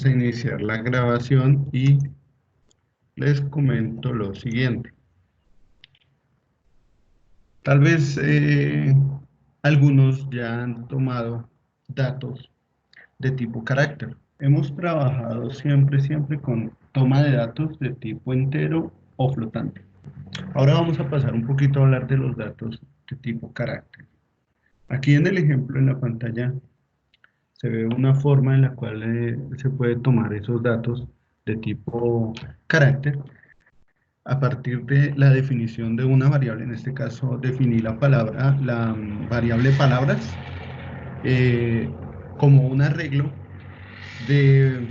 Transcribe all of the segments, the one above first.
a iniciar la grabación y les comento lo siguiente. Tal vez algunos ya han tomado datos de tipo carácter. Hemos trabajado siempre con toma de datos de tipo entero o flotante. Ahora vamos a pasar un poquito a hablar de los datos de tipo carácter. Aquí en el ejemplo en la pantalla se ve una forma en la cual se puede tomar esos datos de tipo carácter a partir de la definición de una variable. En este caso definí la variable palabras eh, como un arreglo de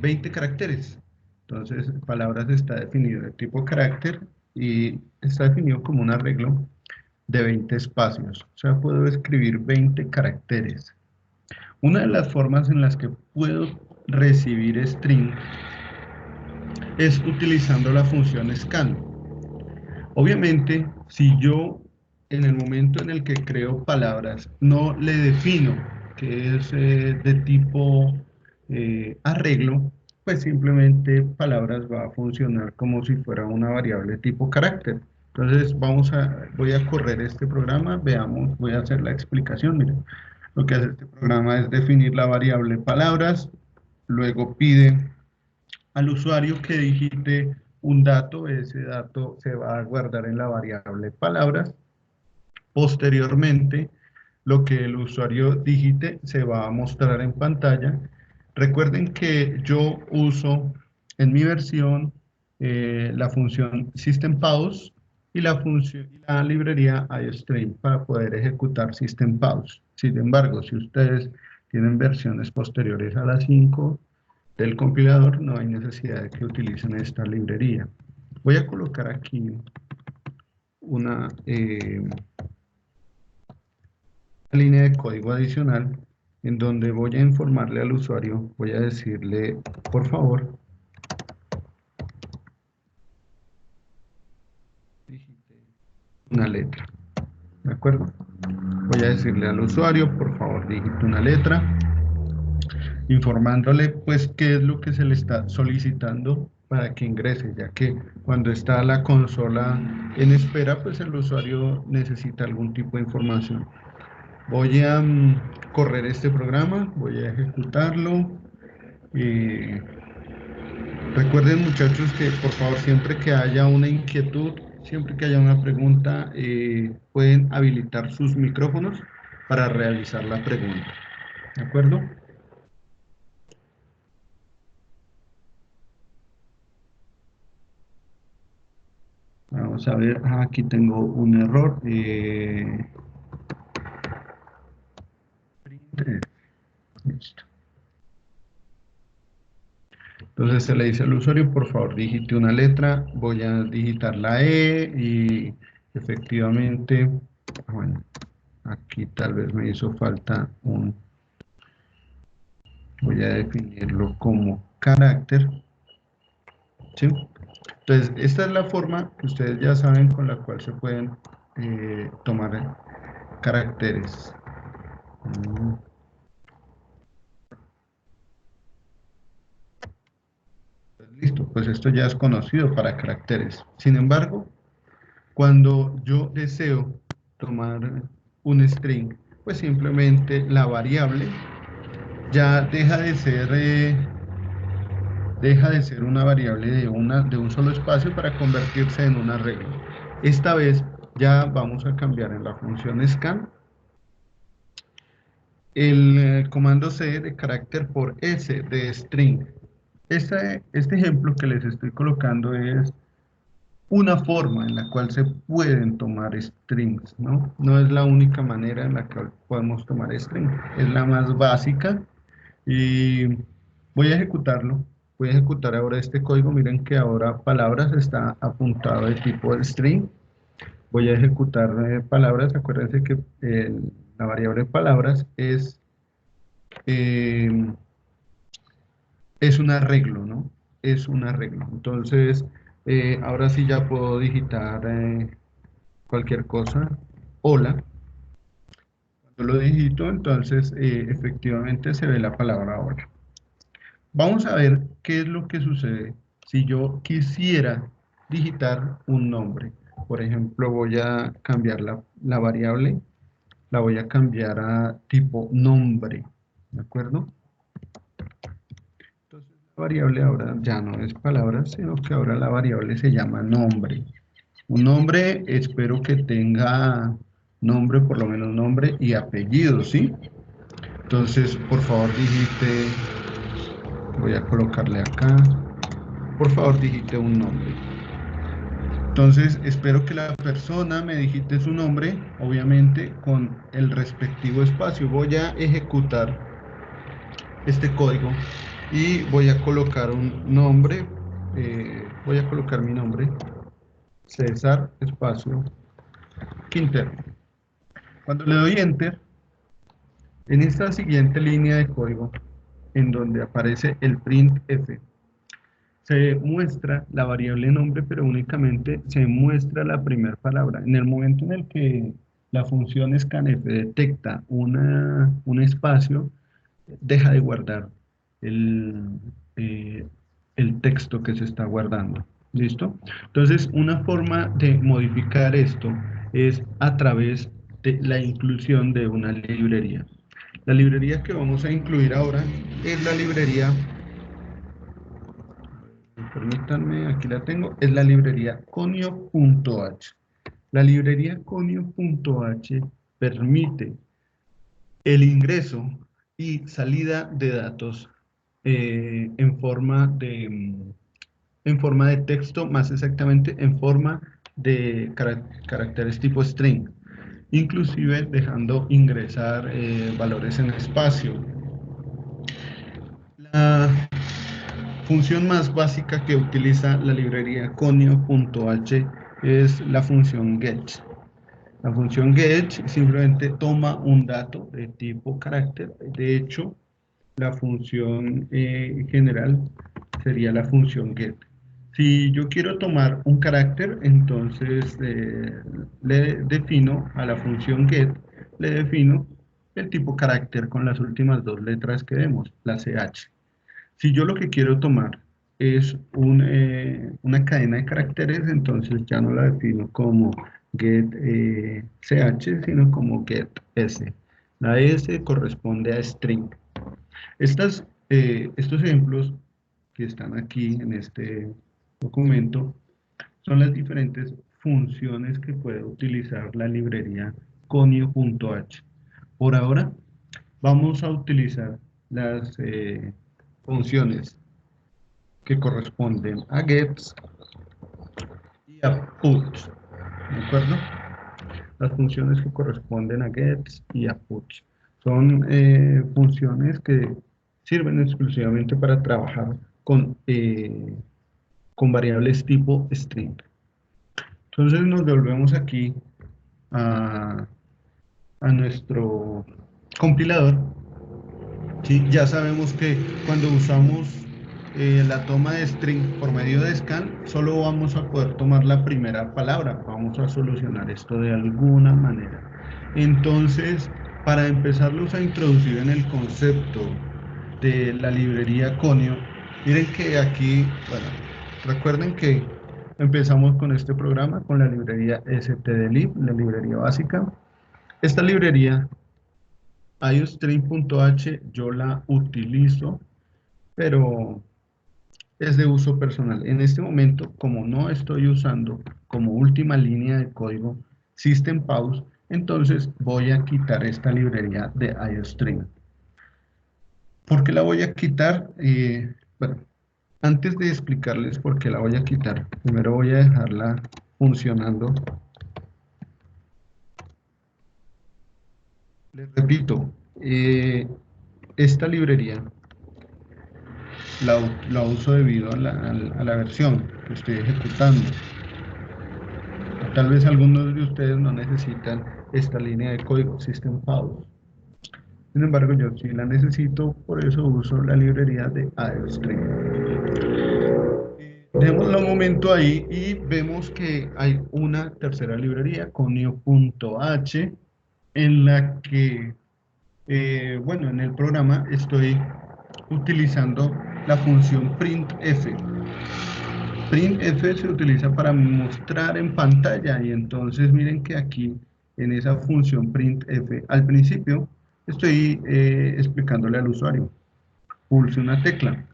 20 caracteres. Entonces, palabras está definido de tipo carácter y está definido como un arreglo de 20 espacios. O sea, puedo escribir 20 caracteres. Una de las formas en las que puedo recibir string es utilizando la función scan. Obviamente, si yo en el momento en el que creo palabras no le defino que es de tipo arreglo, pues simplemente palabras va a funcionar como si fuera una variable tipo carácter. Entonces voy a correr este programa, veamos, voy a hacer la explicación. Miren, lo que hace este programa es definir la variable palabras, luego pide al usuario que digite un dato, ese dato se va a guardar en la variable palabras. Posteriormente, lo que el usuario digite se va a mostrar en pantalla. Recuerden que yo uso en mi versión la función systempause y la librería iStream para poder ejecutar systempause. Sin embargo, si ustedes tienen versiones posteriores a las 5 del compilador, no hay necesidad de que utilicen esta librería. Voy a colocar aquí una línea de código adicional en donde voy a informarle al usuario, voy a decirle, por favor, digite una letra, ¿de acuerdo? Voy a decirle al usuario, por favor, digite una letra, informándole pues qué es lo que se le está solicitando para que ingrese, ya que cuando está la consola en espera, pues el usuario necesita algún tipo de información. Voy a correr este programa, voy a ejecutarlo. Recuerden muchachos que por favor siempre que haya una inquietud, siempre que haya una pregunta, pueden habilitar sus micrófonos para realizar la pregunta. ¿De acuerdo? Vamos a ver, aquí tengo un error. Listo. Entonces se le dice al usuario, por favor, digite una letra. Voy a digitar la E y efectivamente, bueno, aquí tal vez me hizo falta un, voy a definirlo como carácter, ¿sí? Entonces, esta es la forma que ustedes ya saben con la cual se pueden tomar caracteres. Mm, Listo, pues esto ya es conocido para caracteres. Sin embargo, cuando yo deseo tomar un string, pues simplemente la variable ya deja de ser una variable de un solo espacio para convertirse en un arreglo. Esta vez ya vamos a cambiar en la función scan el comando C de carácter por S de string. Este ejemplo que les estoy colocando es una forma en la cual se pueden tomar strings, ¿no? No es la única manera en la que podemos tomar strings, es la más básica y voy a ejecutarlo. Voy a ejecutar ahora este código. Miren que ahora palabras está apuntado de tipo string. Voy a ejecutar palabras. Acuérdense que la variable palabras eh, es un arreglo, ¿no? Es un arreglo. Entonces, ahora sí ya puedo digitar cualquier cosa. Hola. Cuando lo digito, entonces efectivamente se ve la palabra hola. Vamos a ver qué es lo que sucede si yo quisiera digitar un nombre. Por ejemplo, voy a cambiar la variable, la voy a cambiar a tipo nombre, ¿de acuerdo? Entonces, la variable ahora ya no es palabras, sino que ahora la variable se llama nombre. Un nombre, espero que tenga nombre, por lo menos nombre y apellido, ¿sí? Entonces, por favor, digite, voy a colocarle acá, por favor, digite un nombre. Entonces, espero que la persona me digite su nombre, obviamente con el respectivo espacio. Voy a ejecutar este código y voy a colocar un nombre, voy a colocar mi nombre, César Espacio Quintero. Cuando le doy Enter, en esta siguiente línea de código, en donde aparece el printf, se muestra la variable nombre, pero únicamente se muestra la primera palabra. En el momento en el que la función scanf detecta un espacio, deja de guardar el, eh, el texto que se está guardando. ¿Listo? Entonces, una forma de modificar esto es a través de la inclusión de una librería. La librería que vamos a incluir ahora es la librería, permítanme, aquí la tengo, es la librería conio.h. La librería conio.h permite el ingreso y salida de datos en forma de texto, más exactamente en forma de caracteres tipo string, inclusive dejando ingresar valores en espacio. La función más básica que utiliza la librería conio.h es la función get. La función get simplemente toma un dato de tipo carácter. De hecho, la función general sería la función get. Si yo quiero tomar un carácter, entonces le defino a la función get, le defino el tipo carácter con las últimas dos letras que vemos, la ch. Si yo lo que quiero tomar es una cadena de caracteres, entonces ya no la defino como get ch, sino como get s. La s corresponde a string. Estos ejemplos que están aquí en este documento son las diferentes funciones que puede utilizar la librería conio.h. Por ahora vamos a utilizar las funciones que corresponden a gets y a puts, ¿de acuerdo? Las funciones que corresponden a gets y a puts son funciones que sirven exclusivamente para trabajar con variables tipo string. Entonces nos devolvemos aquí a, a nuestro compilador. ¿Sí? Ya sabemos que cuando usamos la toma de string por medio de scan, solo vamos a poder tomar la primera palabra. Vamos a solucionar esto de alguna manera. Entonces, para empezarlos a introducir en el concepto de la librería Conio, miren que aquí, bueno, recuerden que empezamos con este programa, con la librería stdlib, la librería básica. Esta librería iostream.h yo la utilizo, pero es de uso personal. En este momento, como no estoy usando como última línea de código System Pause, entonces voy a quitar esta librería de iostream. ¿Por qué la voy a quitar? Bueno, antes de explicarles por qué la voy a quitar, primero voy a dejarla funcionando. Les repito, esta librería la uso debido a la versión que estoy ejecutando. Tal vez algunos de ustedes no necesitan esta línea de código System Pause. Sin embargo, yo sí la necesito, por eso uso la librería de iostream. Dejémoslo un momento ahí y vemos que hay una tercera librería, conio.h, en la que, bueno, en el programa estoy utilizando la función printf. Printf se utiliza para mostrar en pantalla y entonces miren que aquí en esa función printf al principio estoy explicándole al usuario. Pulse una tecla.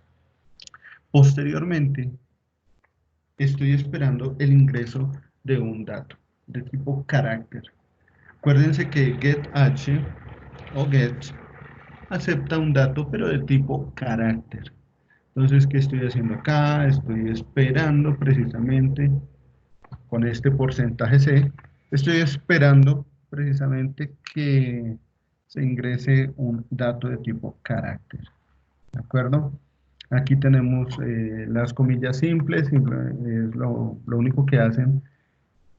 Posteriormente estoy esperando el ingreso de un dato de tipo carácter. Acuérdense que getH o get acepta un dato pero de tipo carácter. Entonces, ¿qué estoy haciendo acá? Estoy esperando precisamente con este porcentaje C, estoy esperando precisamente que se ingrese un dato de tipo carácter. ¿De acuerdo? Aquí tenemos las comillas simples, es lo único que hacen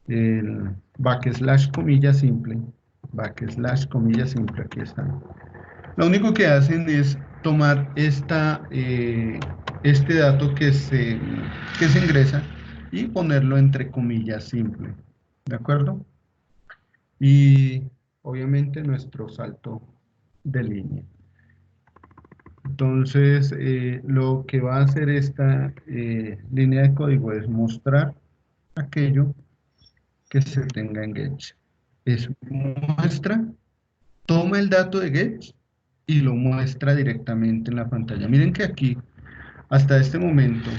el backslash comilla simple, aquí está. Lo único que hacen es tomar este dato que se ingresa y ponerlo entre comillas simple, ¿de acuerdo? Y obviamente nuestro salto de línea. Entonces, lo que va a hacer esta línea de código es mostrar aquello que se tenga en get. Es muestra, toma el dato de get y lo muestra directamente en la pantalla. Miren que aquí, hasta este momento,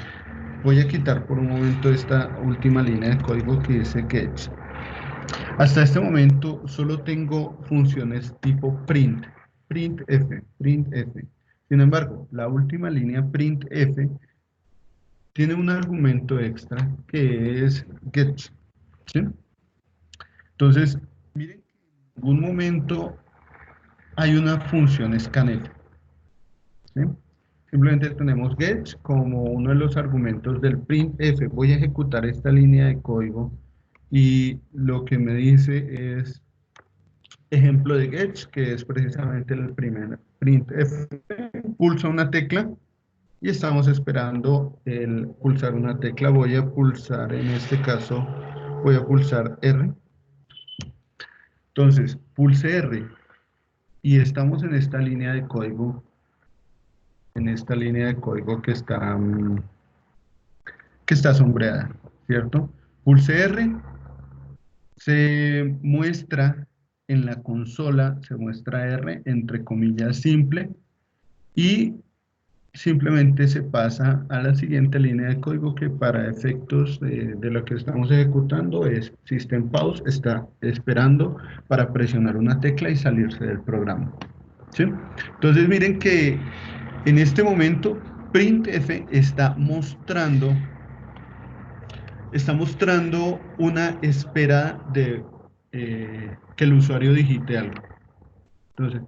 voy a quitar por un momento esta última línea de código que dice get. Hasta este momento solo tengo funciones tipo printf. Sin embargo, la última línea printf tiene un argumento extra que es get. ¿Sí? Entonces, miren que en algún momento hay una función scanf. ¿Sí? Simplemente tenemos get como uno de los argumentos del printf. Voy a ejecutar esta línea de código y lo que me dice es ejemplo de get, que es precisamente el primer printf. Pulsa una tecla y estamos esperando el pulsar una tecla. Voy a pulsar, en este caso, voy a pulsar R. Entonces, pulse R y estamos en esta línea de código, que está sombreada, ¿cierto? Pulse R, se muestra en la consola, se muestra R entre comillas simple y simplemente se pasa a la siguiente línea de código que para efectos de lo que estamos ejecutando es System Pause, está esperando para presionar una tecla y salirse del programa. ¿Sí? Entonces miren que en este momento printf está mostrando una espera de que el usuario digite algo. Entonces,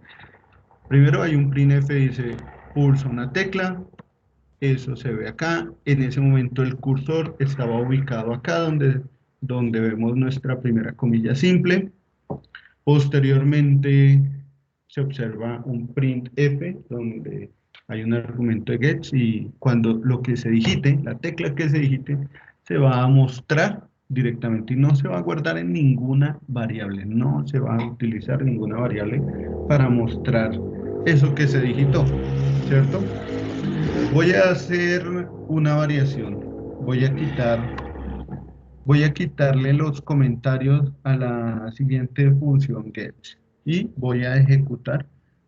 primero hay un printf que dice pulsa una tecla, eso se ve acá. En ese momento el cursor estaba ubicado acá donde vemos nuestra primera comilla simple. Posteriormente se observa un printf donde hay un argumento de get y cuando lo que se digite, la tecla que se digite, se va a mostrar directamente y no se va a guardar en ninguna variable, no se va a utilizar ninguna variable para mostrar eso que se digitó, ¿cierto? Voy a hacer una variación. Voy a quitarle los comentarios a la siguiente función get y voy a ejecutar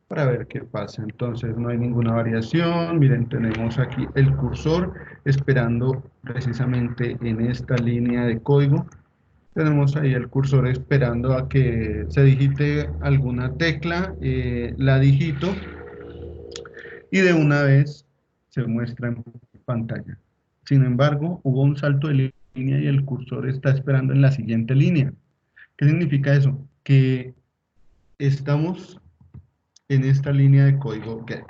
para ver qué pasa. Entonces no hay ninguna variación. Miren, tenemos aquí el cursor esperando precisamente en esta línea de código. Tenemos ahí el cursor esperando a que se digite alguna tecla, la digito y de una vez se muestra en pantalla. Sin embargo, hubo un salto de línea y el cursor está esperando en la siguiente línea. ¿Qué significa eso? Que estamos en esta línea de código get.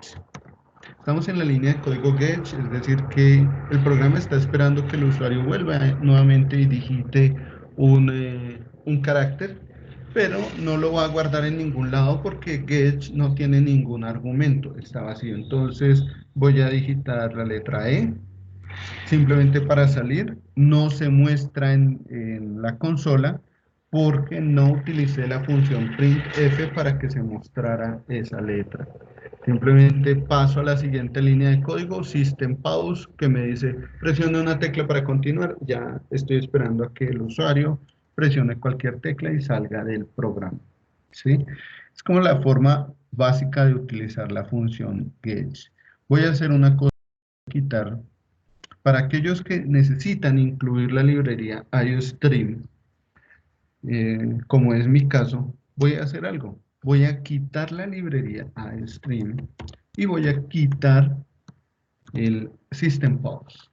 Estamos en la línea de código get, es decir, que el programa está esperando que el usuario vuelva nuevamente y digite un carácter, pero no lo va a guardar en ningún lado porque get no tiene ningún argumento, está vacío. Entonces voy a digitar la letra E, simplemente para salir. No se muestra en la consola porque no utilicé la función printf para que se mostrara esa letra. Simplemente paso a la siguiente línea de código, System Pause, que me dice presione una tecla para continuar. Ya estoy esperando a que el usuario presione cualquier tecla y salga del programa. ¿Sí? Es como la forma básica de utilizar la función get. Voy a hacer una cosa, quitar. Para aquellos que necesitan incluir la librería IOStream, como es mi caso, voy a hacer algo. Voy a quitar la librería IOStream y voy a quitar el System Pause.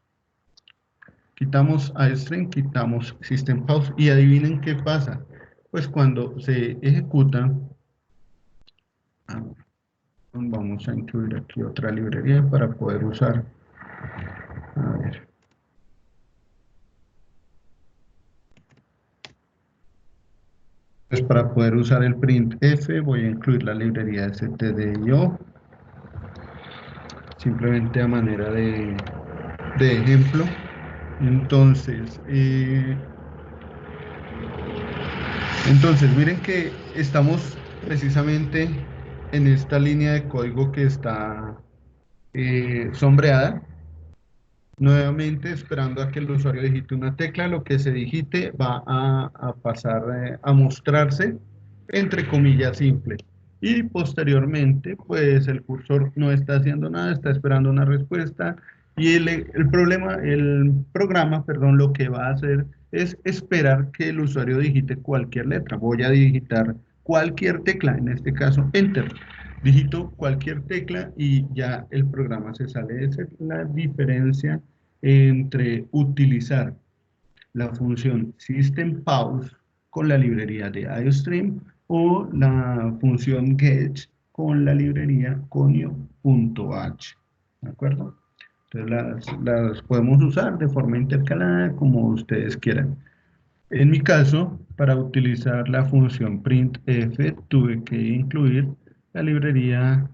Quitamos IOStream, quitamos System Pause y adivinen qué pasa. Pues cuando se ejecuta, vamos a incluir aquí otra librería para poder usar. A ver. Pues para poder usar el printf voy a incluir la librería stdio, simplemente a manera de ejemplo. Entonces, miren que estamos precisamente en esta línea de código que está sombreada. Nuevamente esperando a que el usuario digite una tecla, lo que se digite va a pasar a mostrarse entre comillas simple. Y posteriormente, pues el cursor no está haciendo nada, está esperando una respuesta. Y el programa, perdón, lo que va a hacer es esperar que el usuario digite cualquier letra. Voy a digitar cualquier tecla, en este caso Enter. Digito cualquier tecla y ya el programa se sale. Esa es la diferencia entre utilizar la función System Pause con la librería de IOStream o la función get con la librería conio.h. ¿De acuerdo? Entonces las podemos usar de forma intercalada como ustedes quieran. En mi caso, para utilizar la función printf tuve que incluir la librería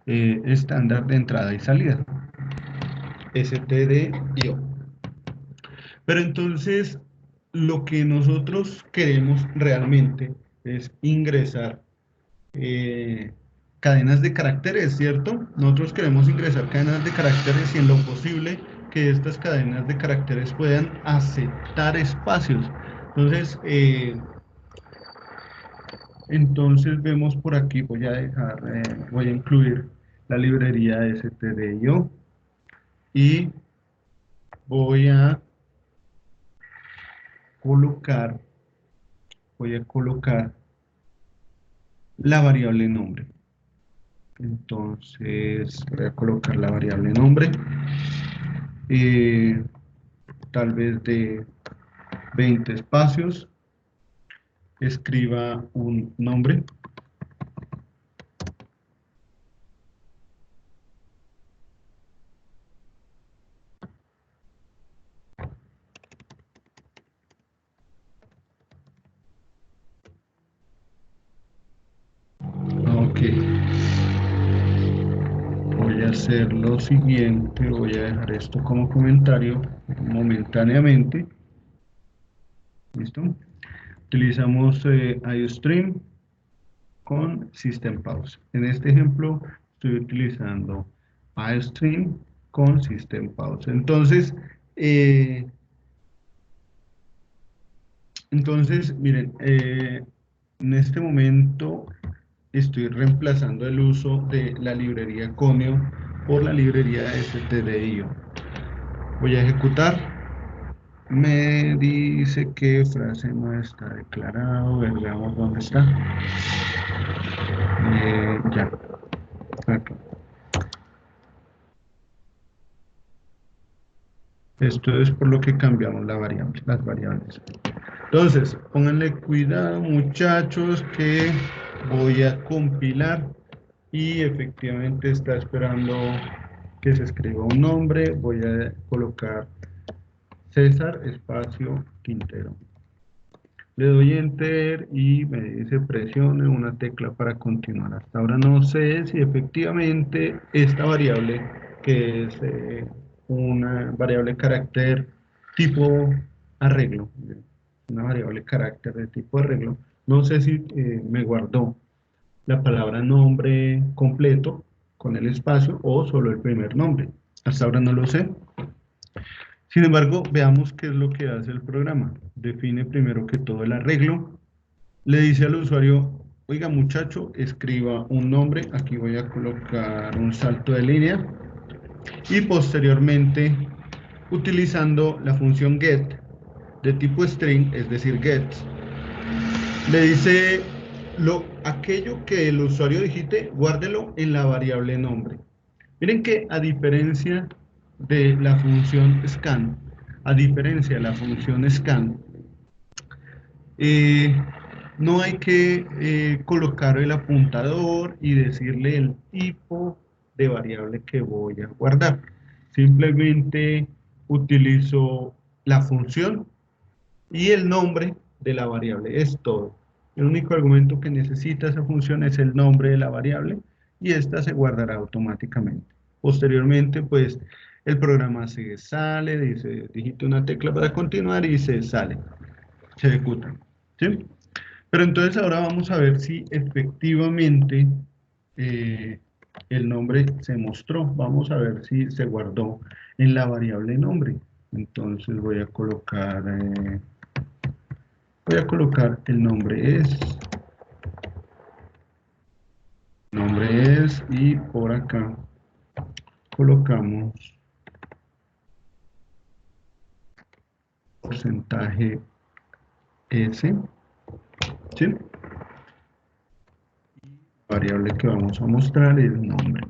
estándar de entrada y salida, stdio. Pero entonces, lo que nosotros queremos realmente es ingresar cadenas de caracteres, ¿cierto? Nosotros queremos ingresar cadenas de caracteres y en lo posible que estas cadenas de caracteres puedan aceptar espacios. Entonces vemos por aquí, voy a incluir la librería stdio y voy a colocar, voy a colocar la variable nombre. Entonces voy a colocar la variable nombre, eh, tal vez de 20 espacios, escriba un nombre. Ok, voy a hacer lo siguiente, voy a dejar esto como comentario momentáneamente. ¿Listo? Utilizamos IOStream con System Pause. En este ejemplo estoy utilizando IOStream con System Pause. Entonces, miren, en este momento estoy reemplazando el uso de la librería Conio por la librería stdio. Voy a ejecutar. Me dice que frase no está declarado. Veamos dónde está. Ya. Aquí. Esto es por lo que cambiamos las variables. Entonces, pónganle cuidado, muchachos, que voy a compilar y efectivamente está esperando que se escriba un nombre. Voy a colocar César espacio Quintero. Le doy Enter y me dice presione una tecla para continuar. Hasta ahora no sé si efectivamente esta variable, que es una variable carácter tipo arreglo, una variable carácter de tipo arreglo, no sé si me guardó la palabra nombre completo con el espacio o solo el primer nombre. Hasta ahora no lo sé. Sin embargo, veamos qué es lo que hace el programa. Define primero que todo el arreglo. Le dice al usuario, oiga muchacho, escriba un nombre. Aquí voy a colocar un salto de línea. Y posteriormente, utilizando la función get de tipo string, es decir, get, le dice aquello que el usuario digite, guárdelo en la variable nombre. Miren que a diferencia de la función scan, eh, no hay que colocar el apuntador y decirle el tipo de variable que voy a guardar. Simplemente utilizo la función y el nombre de la variable, es todo. El único argumento que necesita esa función es el nombre de la variable y esta se guardará automáticamente. Posteriormente, pues, el programa se sale, dice, digite una tecla para continuar y se sale, se ejecuta, ¿sí? Pero entonces ahora vamos a ver si efectivamente eh, el nombre se mostró. Vamos a ver si se guardó en la variable nombre. Entonces voy a colocar el nombre es, y por acá colocamos porcentaje S, ¿sí? La variable que vamos a mostrar es nombre.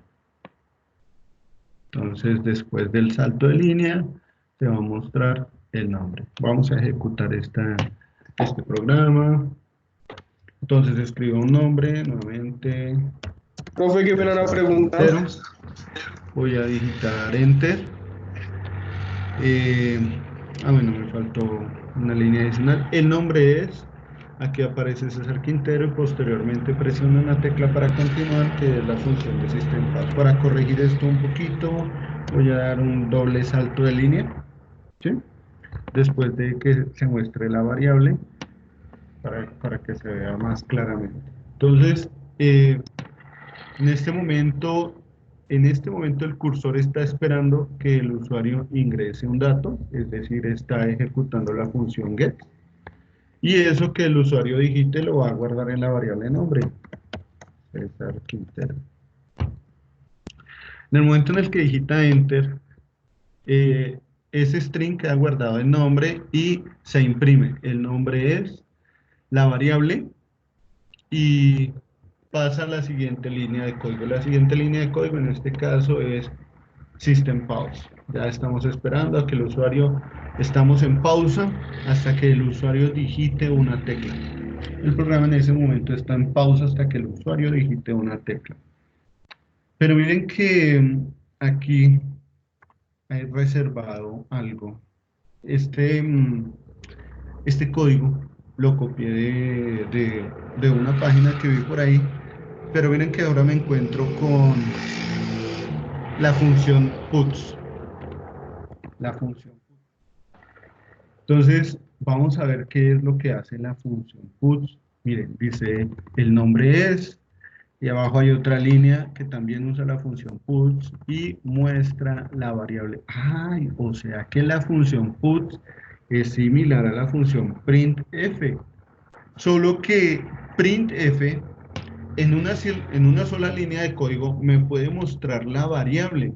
Entonces, después del salto de línea, se va a mostrar el nombre. Vamos a ejecutar este programa. Entonces, escribo un nombre, nuevamente, Profe, qué pena una pregunta. entero. Voy a digitar Enter. Eh, bueno, me faltó una línea adicional. El nombre es, aquí aparece César Quintero y posteriormente presiono una tecla para continuar, que es la función de SystemPath. Para corregir esto un poquito, voy a dar un doble salto de línea, ¿sí? Después de que se muestre la variable, para que se vea más claramente. Entonces, en este momento, el cursor está esperando que el usuario ingrese un dato, es decir, está ejecutando la función get. Y eso que el usuario digite lo va a guardar en la variable nombre. César Quintero. En el momento en el que digita enter, ese string queda guardado en nombre y se imprime. El nombre es la variable y pasa a la siguiente línea de código. La siguiente línea de código en este caso es System Pause. Ya estamos esperando a que el usuario, estamos en pausa hasta que el usuario digite una tecla. El programa en ese momento está en pausa hasta que el usuario digite una tecla. Pero miren que aquí hay reservado algo. Este código lo copié de una página que vi por ahí, pero miren que ahora me encuentro con la función puts. La función. Entonces, vamos a ver qué es lo que hace la función puts. Miren, dice el nombre es, y abajo hay otra línea que también usa la función puts y muestra la variable. Ay, o sea que la función puts es similar a la función printf, solo que printf en una sola línea de código me puede mostrar la variable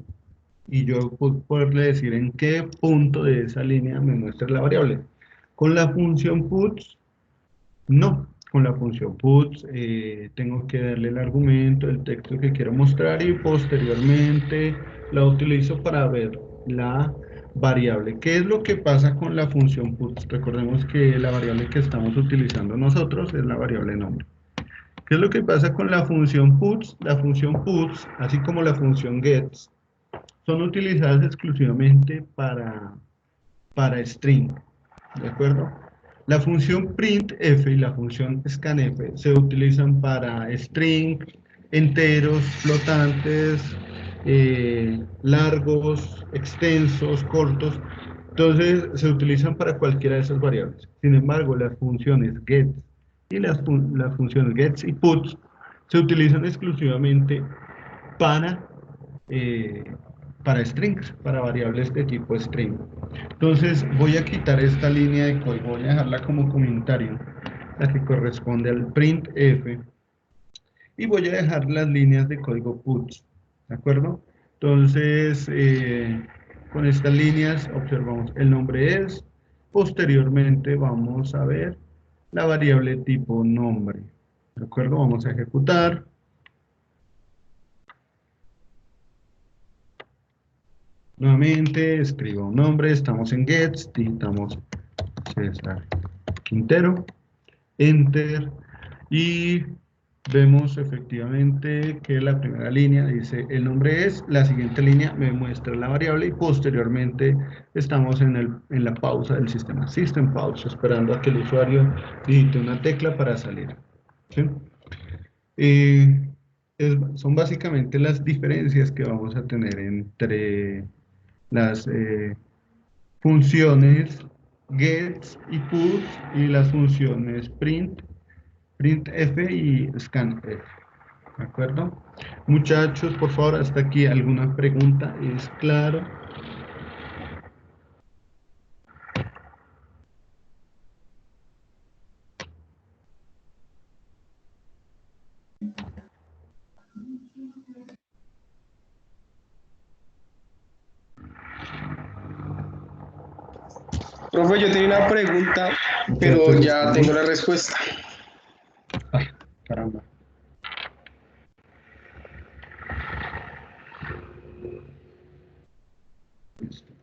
y yo poderle decir en qué punto de esa línea me muestra la variable. Con la función puts, no. Con la función puts tengo que darle el argumento, el texto que quiero mostrar y posteriormente la utilizo para ver la variable. ¿Qué es lo que pasa con la función puts? Recordemos que la variable que estamos utilizando nosotros es la variable nombre. ¿Qué es lo que pasa con la función puts? La función puts, así como la función gets, son utilizadas exclusivamente para string, ¿de acuerdo? La función printf y la función scanf se utilizan para string, enteros, flotantes, largos, extensos, cortos. Entonces se utilizan para cualquiera de esas variables. Sin embargo, las funciones get y las funciones gets y puts se utilizan exclusivamente para eh, para strings, para variables de tipo string. Entonces voy a quitar esta línea de código, voy a dejarla como comentario, la que corresponde al printf, y voy a dejar las líneas de código puts, ¿de acuerdo? Entonces, con estas líneas observamos el nombre es, posteriormente vamos a ver la variable tipo nombre, ¿de acuerdo? Vamos a ejecutar. Nuevamente escribo un nombre, estamos en gets, digitamos César Quintero, enter, y vemos efectivamente que la primera línea dice el nombre es, la siguiente línea me muestra la variable y posteriormente estamos en la pausa del sistema, system pause, esperando a que el usuario digite una tecla para salir. ¿Sí? Son básicamente las diferencias que vamos a tener entre las funciones gets y puts y las funciones printf y scanf. ¿De acuerdo? Muchachos, por favor, hasta aquí alguna pregunta. ¿Es claro? Profe, yo tenía una pregunta, pero Muchachos, ya tengo ¿estamos? la respuesta. Ah, caramba. Listo.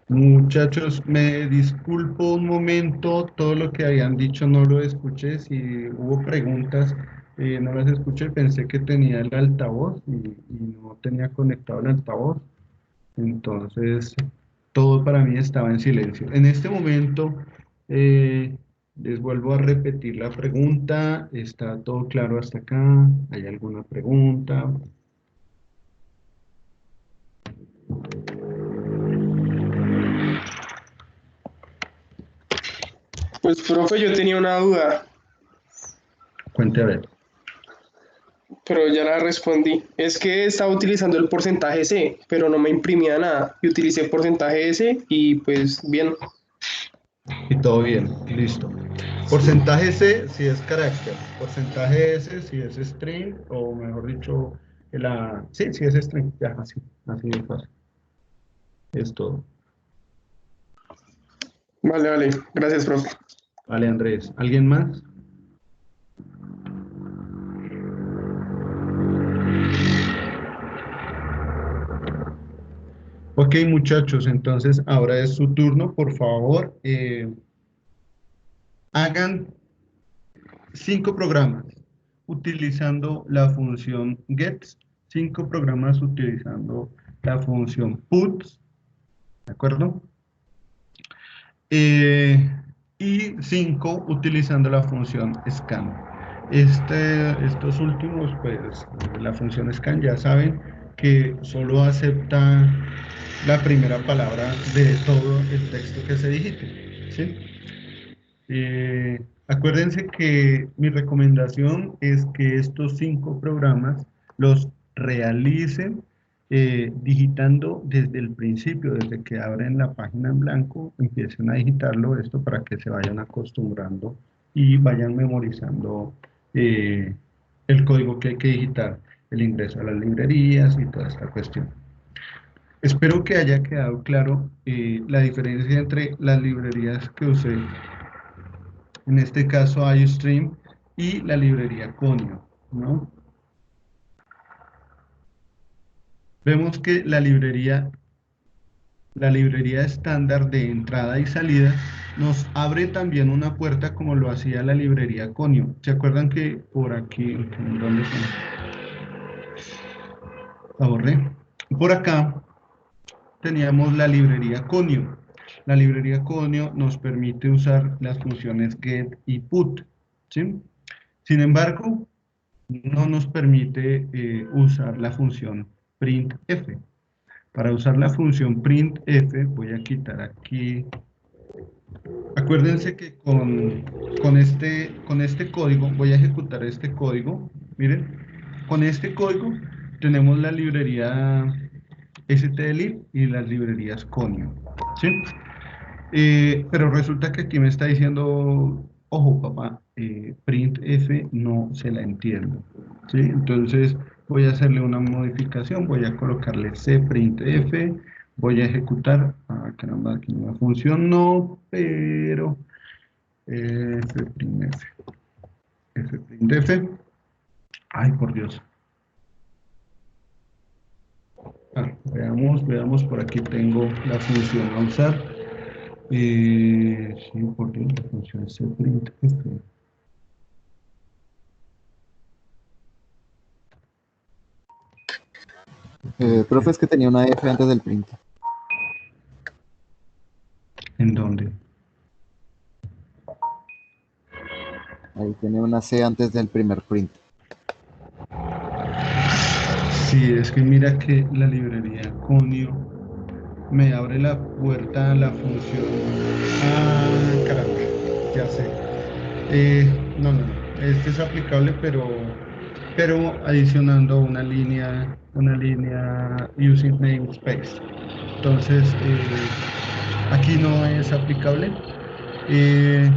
Muchachos, me disculpo un momento, todo lo que habían dicho no lo escuché, si hubo preguntas, no las escuché, pensé que tenía el altavoz y no tenía conectado el altavoz, entonces todo para mí estaba en silencio. En este momento les vuelvo a repetir la pregunta, ¿está todo claro hasta acá? ¿Hay alguna pregunta? Pues, profe, yo tenía una duda, Cuente a ver. pero ya la respondí. Es que estaba utilizando el porcentaje C, pero no me imprimía nada. Y utilicé porcentaje S y pues bien. Y todo bien, listo. Sí. Porcentaje C si es carácter, porcentaje S si es string, o mejor dicho, sí, si es string, ya, así de fácil. Es todo. Vale, vale. Gracias, profe. Vale, Andrés. ¿Alguien más? Ok, muchachos, entonces ahora es su turno. Por favor, hagan 5 programas utilizando la función gets, 5 programas utilizando la función puts, ¿de acuerdo? Eh, y 5 utilizando la función scan. Estos últimos, pues la función scan ya saben que solo acepta la primera palabra de todo el texto que se digite, ¿sí? Acuérdense que mi recomendación es que estos 5 programas los realicen digitando desde el principio, desde que abren la página en blanco, empiecen a digitarlo esto para que se vayan acostumbrando y vayan memorizando eh, el código que hay que digitar, el ingreso a las librerías y toda esta cuestión. Espero que haya quedado claro la diferencia entre las librerías que usé, en este caso iStream, y la librería Conio, ¿no? Vemos que la librería estándar de entrada y salida nos abre también una puerta como lo hacía la librería Conio. ¿Se acuerdan que por aquí, ¿dónde está? La borré. Por acá teníamos la librería Conio. La librería Conio nos permite usar las funciones get y put, ¿sí? Sin embargo, no nos permite usar la función printf. Para usar la función printf, voy a quitar aquí Acuérdense que con este código, voy a ejecutar este código. Miren, con este código tenemos la librería STLib y las librerías Conio. ¿Sí? Pero resulta que aquí me está diciendo, ojo papá, printf no se la entiendo. ¿Sí? Entonces voy a hacerle una modificación, voy a colocarle cprintf, voy a ejecutar, caramba, aquí no me funcionó, pero fprintf, fprintf, ay por Dios. Veamos, por aquí tengo la función a usar. Sí, por Dios, la función cprintf. Profe, es que tenía una F antes del print. ¿En dónde? Ahí tiene una C antes del primer print. Sí, es que mira que la librería Conio me abre la puerta a la función. Ah, caramba, ya sé. No. Este es aplicable, pero adicionando una línea using namespace. Entonces, aquí no es aplicable. Eh,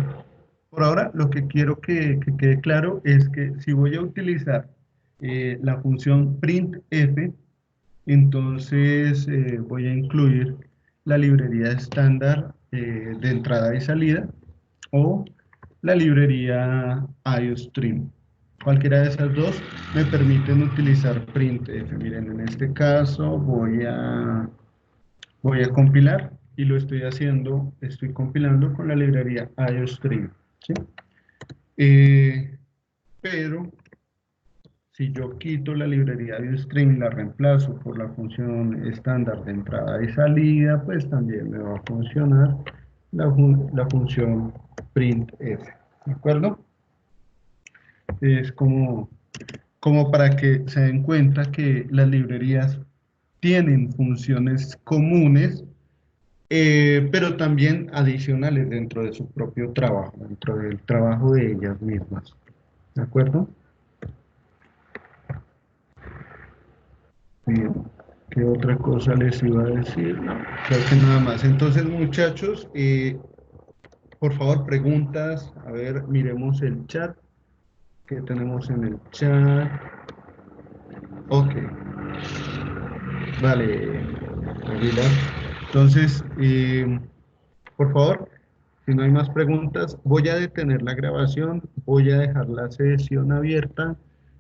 por ahora, lo que quiero que quede claro es que si voy a utilizar la función printf, entonces voy a incluir la librería estándar de entrada y salida o la librería IOStream. Cualquiera de esas dos me permiten utilizar printf. Miren, en este caso voy a compilar y lo estoy compilando con la librería IOStream. ¿Sí? Pero si yo quito la librería de string y la reemplazo por la función estándar de entrada y salida, pues también me va a funcionar la función printf. ¿De acuerdo? Es como para que se den cuenta que las librerías tienen funciones comunes, pero también adicionales dentro de su propio trabajo, dentro del trabajo de ellas mismas. ¿De acuerdo? Bien, ¿qué otra cosa les iba a decir? No, creo que nada más. Entonces, muchachos, por favor, preguntas. A ver, miremos el chat. ¿Qué tenemos en el chat? Ok, vale, Aguilar. Entonces, por favor, si no hay más preguntas, voy a detener la grabación, voy a dejar la sesión abierta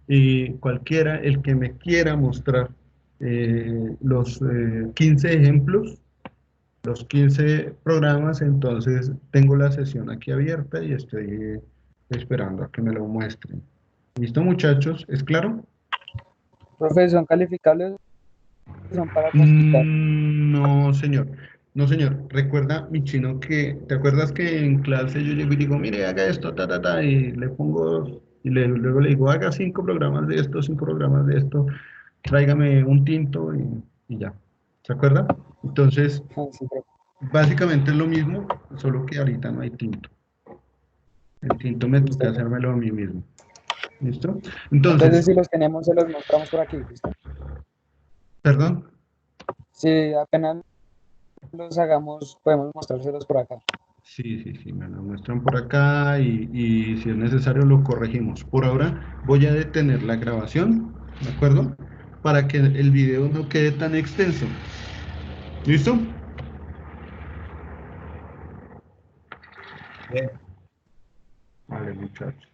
y cualquiera, el que me quiera mostrar los 15 ejemplos, los 15 programas, entonces tengo la sesión aquí abierta y estoy esperando a que me lo muestren. ¿Listo, muchachos? ¿Es claro? Profe, ¿son calificables o son para practicar? No, señor. No, señor. Recuerda, mi chino, que ¿te acuerdas que en clase yo llego y digo, mire, haga esto, ta, ta, ta, y le pongo, luego le digo, haga 5 programas de esto, 5 programas de esto, tráigame un tinto y ya. ¿Se acuerda? Entonces, Ah, sí, profe. básicamente es lo mismo, solo que ahorita no hay tinto. El tinto me Listo, toca profe. hacérmelo a mí mismo. ¿Listo? Entonces, Entonces, si los tenemos, se los mostramos por aquí. ¿Listo? perdón. Si apenas los hagamos, podemos mostrárselos por acá. Sí, me lo muestran por acá y si es necesario lo corregimos. Por ahora voy a detener la grabación, ¿de acuerdo? Para que el video no quede tan extenso. ¿Listo? Vale, muchachos.